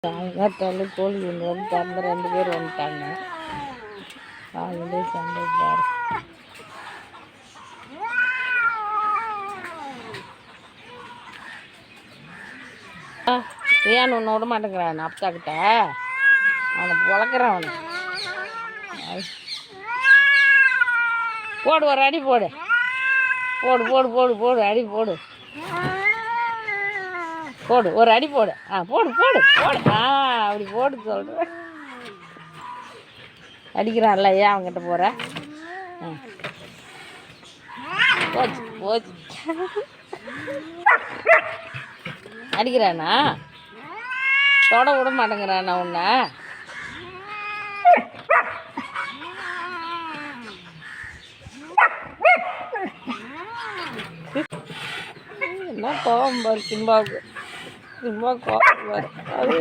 காலங்காத்தால கோழி ஒன்று வந்து திறந்து 2 பேர் வந்துட்டாங்க. காலையிலே சண்டை பாரு. ஏன் ஒன்று விட மாட்டேங்கிறான் அப்பா கிட்ட அவனை பொழக்கிறான். அவனை போடு, ஒரு அடி போடு, போடு போடு போடு போடு அடி போடு, போடு ஒரு அடி போடு. போடு போடு போடு. அப்படி போடு சொல்கிறேன். அடிக்கிறான்ல, ஏன் அவங்ககிட்ட போகிற? போச்சு போச்சு. அடிக்கிறானா? தொட விட மாட்டேங்கிறானா உன்னை? என்ன கோவம் பாரு சிம்பாவுக்கு. சிம்பா கோவம் பாரு. அது